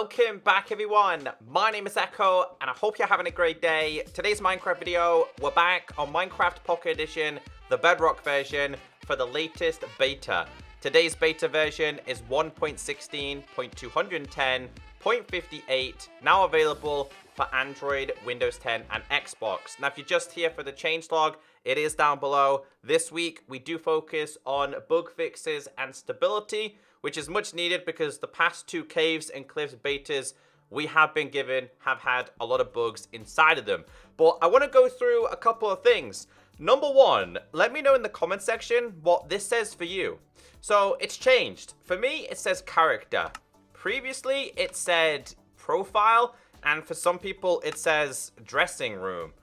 Welcome back everyone, my name is Echo and I hope you're having a great day. Today's Minecraft video, we're back on Minecraft Pocket Edition, the Bedrock version for the latest beta. Today's beta version is 1.16.210.58, now available for Android, Windows 10 and Xbox. Now if you're just here for the changelog, it is down below. This week we do focus on bug fixes and stability, which is much needed because the past two Caves and Cliffs betas we have been given have had a lot of bugs inside of them. But I want to go through a couple of things. Number one, let me know in the comment section what this says for you. So it's changed. For me, it says character. Previously, it said profile, and for some people, it says dressing room.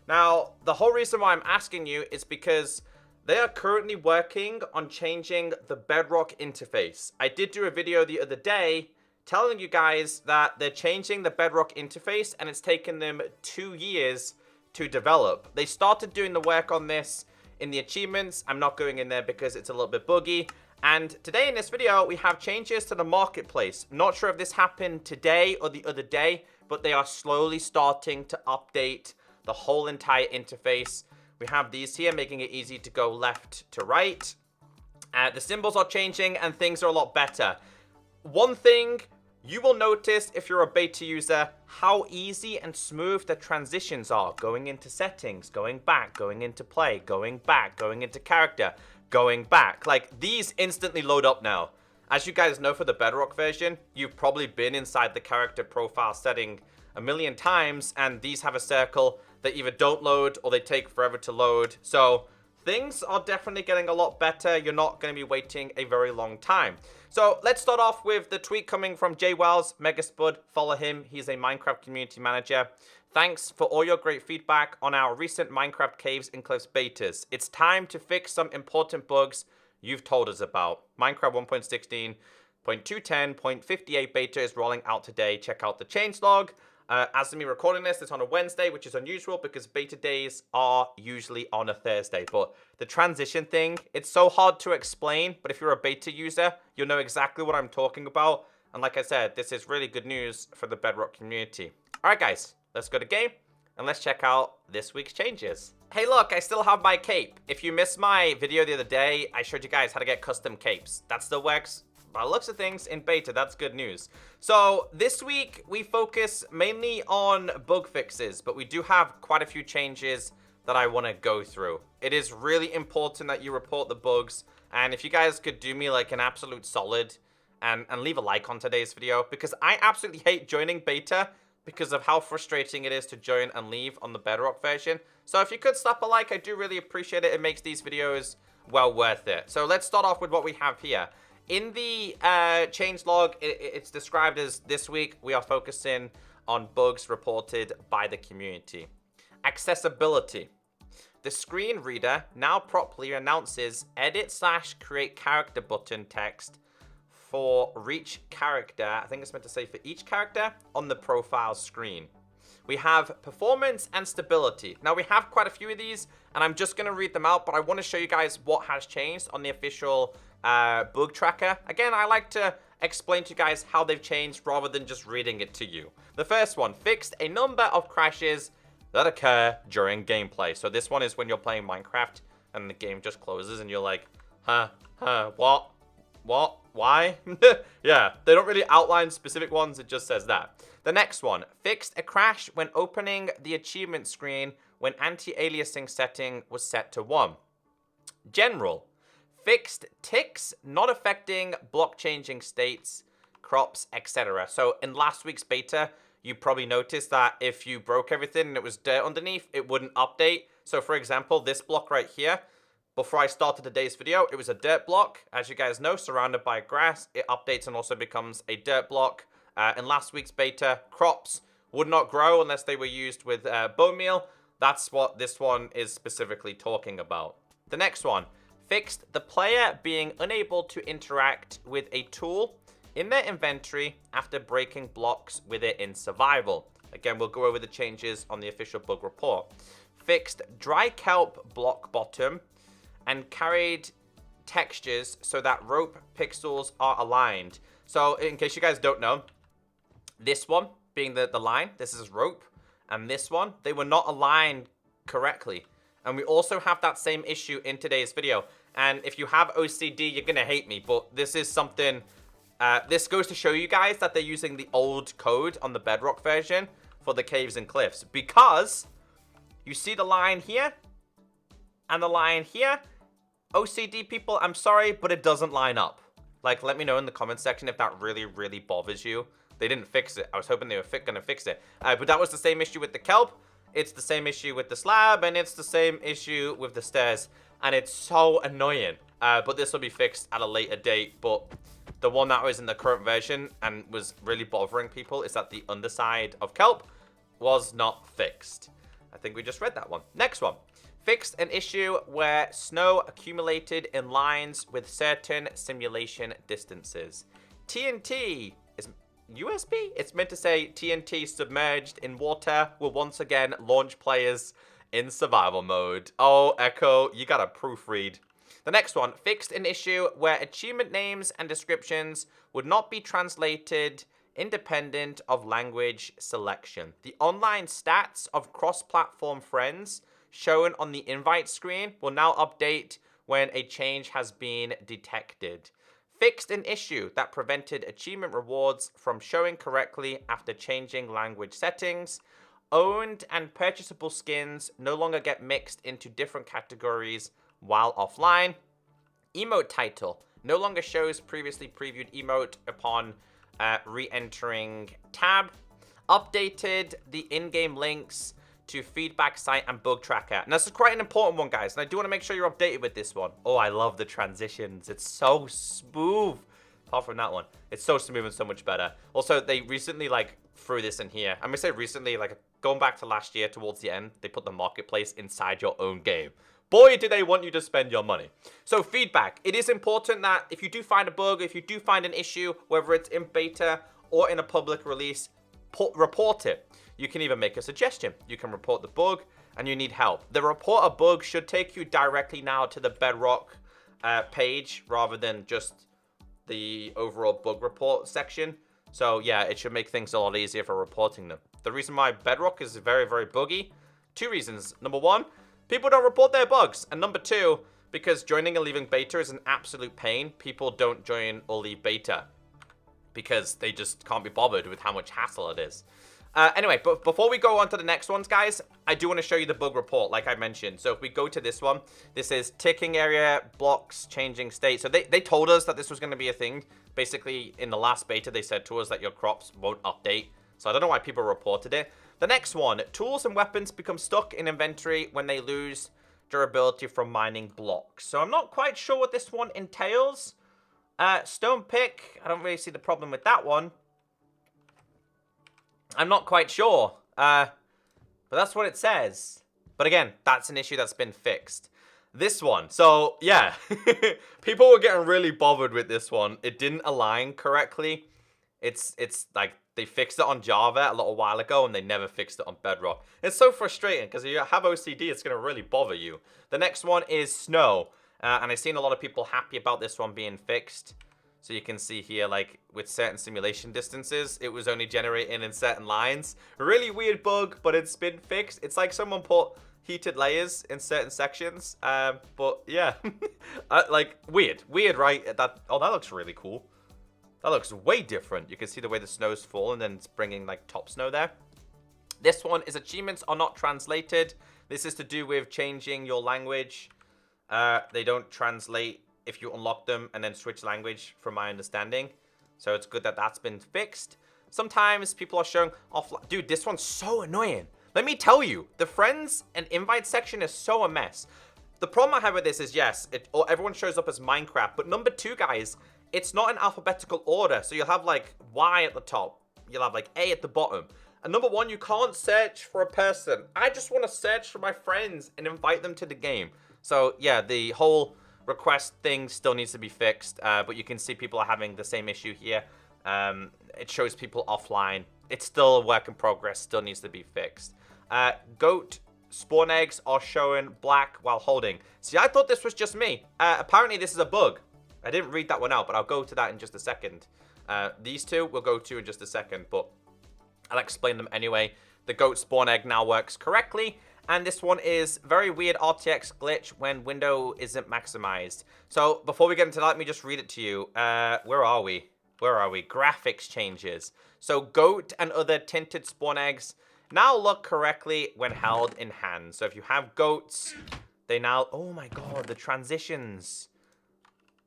Now, the whole reason why I'm asking you is because they are currently working on changing the Bedrock interface. I did do a video the other day telling you guys that they're changing the Bedrock interface and it's taken them 2 years to develop. They started doing the work on this in the achievements. I'm not going in there because it's a little bit buggy. And today in this video, we have changes to the marketplace. Not sure if this happened today or the other day, but they are slowly starting to update the whole entire interface. We have these here, making it easy to go left to right. The symbols are changing and things are a lot better. One thing you will notice if you're a beta user, how easy and smooth the transitions are. Going into settings, going back, going into play, going back, going into character, going back. Like, these instantly load up now. As you guys know, for the Bedrock version, you've probably been inside the character profile setting a million times, and these have a circle that either don't load or they take forever to load. So things are definitely getting a lot better. You're not going to be waiting a very long time. So let's start off with the tweet coming from Jay Wells, Megaspud. Follow him. He's a Minecraft community manager. Thanks for all your great feedback on our recent Minecraft Caves and Cliffs betas. It's time to fix some important bugs you've told us about. Minecraft 1.16.210.58 beta is rolling out today. Check out the changelog. As of me recording this, it's on a Wednesday, which is unusual because beta days are usually on a Thursday. But the transition thing, it's so hard to explain. But if you're a beta user, you'll know exactly what I'm talking about. And like I said, this is really good news for the Bedrock community. All right, guys, let's go to game and let's check out this week's changes. Hey, look, I still have my cape. If you missed my video the other day, I showed you guys how to get custom capes. That still works. By the looks of things, in beta, that's good news. So this week, we focus mainly on bug fixes, but we do have quite a few changes that I want to go through. It is really important that you report the bugs, and if you guys could do me like an absolute solid and leave a like on today's video, because I absolutely hate joining beta because of how frustrating it is to join and leave on the Bedrock version. So if you could slap a like, I do really appreciate it. It makes these videos well worth it. So let's start off with what we have here. In the changelog, it's described as this week we are focusing on bugs reported by the community. Accessibility. The screen reader now properly announces edit/create character button text for each character. I think it's meant to say for each character on the profile screen. We have performance and stability. Now we have quite a few of these and I'm just going to read them out, but I want to show you guys what has changed on the official bug tracker. Again, I like to explain to you guys how they've changed rather than just reading it to you. The first one, fixed a number of crashes that occur during gameplay. So this one is when you're playing Minecraft and the game just closes and you're like, what, why? Yeah, they don't really outline specific ones, it just says that. The next one, fixed a crash when opening the achievement screen when anti-aliasing setting was set to 1. General. Fixed ticks not affecting block changing states, crops, etc. So in last week's beta, you probably noticed that if you broke everything and it was dirt underneath, it wouldn't update. So for example, this block right here, before I started today's video, it was a dirt block. As you guys know, surrounded by grass, it updates and also becomes a dirt block. In last week's beta, crops would not grow unless they were used with bone meal. That's what this one is specifically talking about. The next one. Fixed the player being unable to interact with a tool in their inventory after breaking blocks with it in survival. Again, we'll go over the changes on the official bug report. Fixed dry kelp block bottom and carried textures so that rope pixels are aligned. So in case you guys don't know, This one being the line, this is rope, and this one, they were not aligned correctly. And we also have that same issue in today's video. And if you have OCD, you're gonna hate me, but this is something, this goes to show you guys that they're using the old code on the Bedrock version for the caves and cliffs, because you see the line here and the line here. OCD people, I'm sorry, but it doesn't line up. Like, let me know in the comment section if that really, really bothers you. They didn't fix it. I was hoping they were gonna fix it. But that was the same issue with the kelp. It's the same issue with the slab, and it's the same issue with the stairs. And it's so annoying. But this will be fixed at a later date. But the one that was in the current version and was really bothering people is that the underside of kelp was not fixed. I think we just read that one. Next one. Fixed an issue where snow accumulated in lines with certain simulation distances. TNT is USB? It's meant to say TNT submerged in water will once again launch players in survival mode. Oh, Echo, you gotta proofread. The next one. Fixed an issue where achievement names and descriptions would not be translated independent of language selection. The online stats of cross-platform friends shown on the invite screen will now update when a change has been detected. Fixed an issue that prevented achievement rewards from showing correctly after changing language settings. Owned and purchasable skins no longer get mixed into different categories while offline. Emote title no longer shows previously previewed emote upon re-entering tab. Updated the in-game links to feedback site and bug tracker. And this is quite an important one, guys, and I do want to make sure you're updated with this one. Oh, I love the transitions. It's so smooth. Apart from that one, it's so smooth and so much better. Also, they recently like threw this in here. I'm gonna say recently, like going back to last year towards the end, they put the marketplace inside your own game. Boy, do they want you to spend your money. So feedback. It is important that if you do find a bug, if you do find an issue, whether it's in beta or in a public release, report it. You can even make a suggestion. You can report the bug and you need help. The report a bug should take you directly now to the Bedrock page rather than just the overall bug report section. So yeah, it should make things a lot easier for reporting them. The reason why Bedrock is very, very buggy, two reasons. Number one, people don't report their bugs. And number two, because joining and leaving beta is an absolute pain. People don't join or leave beta because they just can't be bothered with how much hassle it is. Anyway, but before we go on to the next ones, guys, I do want to show you the bug report, like I mentioned. So if we go to this one, this is ticking area, blocks, changing state. So they told us that this was going to be a thing. Basically, in the last beta, they said to us that your crops won't update. So I don't know why people reported it. The next one, tools and weapons become stuck in inventory when they lose durability from mining blocks. So I'm not quite sure what this one entails. Stone pick, I don't really see the problem with that one. I'm not quite sure, but that's what it says. But again, that's an issue that's been fixed. This one, so yeah, people were getting really bothered with this one. It didn't align correctly. It's like they fixed it on Java a little while ago and they never fixed it on Bedrock. It's so frustrating because if you have OCD, it's going to really bother you. The next one is snow, and I've seen a lot of people happy about this one being fixed. So you can see here, like, with certain simulation distances, it was only generating in certain lines. Really weird bug, but it's been fixed. It's like someone put heated layers in certain sections. But, yeah. like, weird. Weird, right? Oh, that looks really cool. That looks way different. You can see the way the snow's falling and then it's bringing, like, top snow there. This one is achievements are not translated. This is to do with changing your language. They don't translate if you unlock them and then switch language, from my understanding. So it's good that that's been fixed. Sometimes people are showing offline. Dude, this one's so annoying. Let me tell you, the friends and invite section is so a mess. The problem I have with this is, yes, everyone shows up as Minecraft. But number two, guys, it's not in alphabetical order. So you'll have like Y at the top. You'll have like A at the bottom. And number one, you can't search for a person. I just want to search for my friends and invite them to the game. So yeah, the whole request thing still needs to be fixed, but you can see people are having the same issue here. It shows people offline. It's still a work in progress, still needs to be fixed. Goat spawn eggs are showing black while holding. See, I thought this was just me. Apparently this is a bug. I didn't read that one out, but I'll go to that in just a second. These two we'll go to in just a second, but I'll explain them anyway. The goat spawn egg now works correctly. And this one is very weird RTX glitch when window isn't maximized. So before we get into that, let me just read it to you. Where are we? Where are we? Graphics changes. So goat and other tinted spawn eggs now look correctly when held in hand. So if you have goats, they now... Oh my god, the transitions.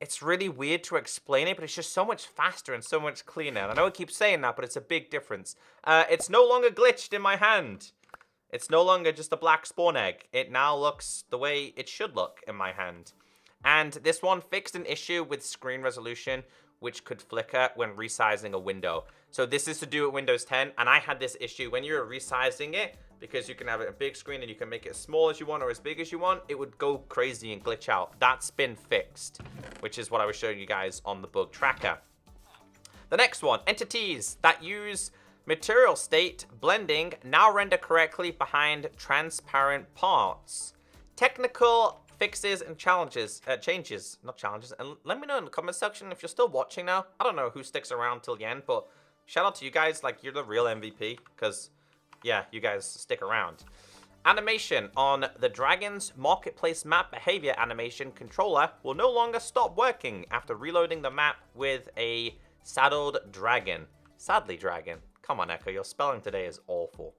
It's really weird to explain it, but it's just so much faster and so much cleaner. I know I keep saying that, but it's a big difference. It's no longer glitched in my hand. It's no longer just a black spawn egg. It now looks the way it should look in my hand. And this one fixed an issue with screen resolution, which could flicker when resizing a window. So this is to do with Windows 10, and I had this issue when you're resizing it, because you can have a big screen and you can make it as small as you want or as big as you want, it would go crazy and glitch out. That's been fixed, which is what I was showing you guys on the bug tracker. The next one, entities that use material state blending now render correctly behind transparent parts. Technical fixes and changes, not challenges. And let me know in the comment section if you're still watching now. I don't know who sticks around till the end, but shout out to you guys, like you're the real MVP, because yeah, you guys stick around. Animation on the Dragon's Marketplace map behavior animation controller will no longer stop working after reloading the map with a saddled dragon. Sadly dragon. Come on, Echo, your spelling today is awful.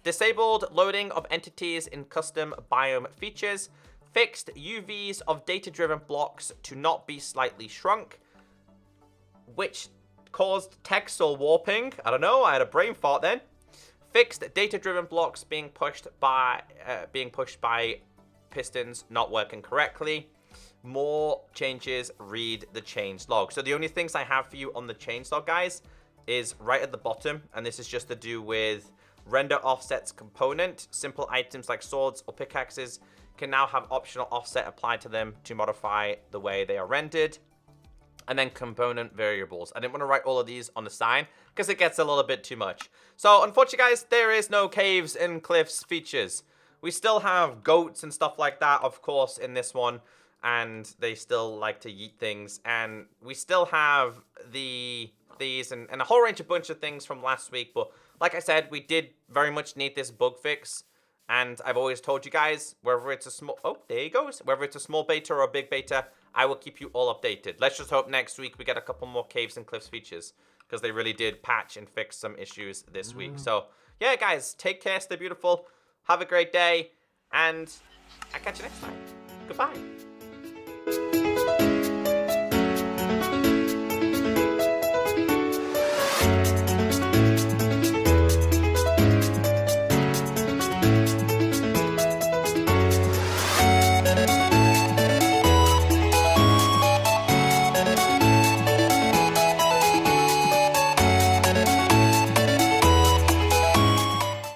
Disabled loading of entities in custom biome features. Fixed UVs of data-driven blocks to not be slightly shrunk, which caused texel warping. I don't know, I had a brain fart then. Fixed data-driven blocks being pushed by pistons not working correctly. More changes, read the changelog. So the only things I have for you on the changelog, guys, is right at the bottom, and this is just to do with render offsets component. Simple items like swords or pickaxes can now have optional offset applied to them to modify the way they are rendered. And then component variables. I didn't want to write all of these on the sign because it gets a little bit too much. So unfortunately, guys, there is no caves and cliffs features. We still have goats and stuff like that, of course, in this one, and they still like to yeet things. And we still have these and a whole bunch of things from last week. But like I said, we did very much need this bug fix. And I've always told you guys, whether it's a small... Oh, there he goes. Whether it's a small beta or a big beta, I will keep you all updated. Let's just hope next week we get a couple more caves and cliffs features, because they really did patch and fix some issues this week. So, yeah, guys, take care, stay beautiful, have a great day, and I'll catch you next time. Goodbye.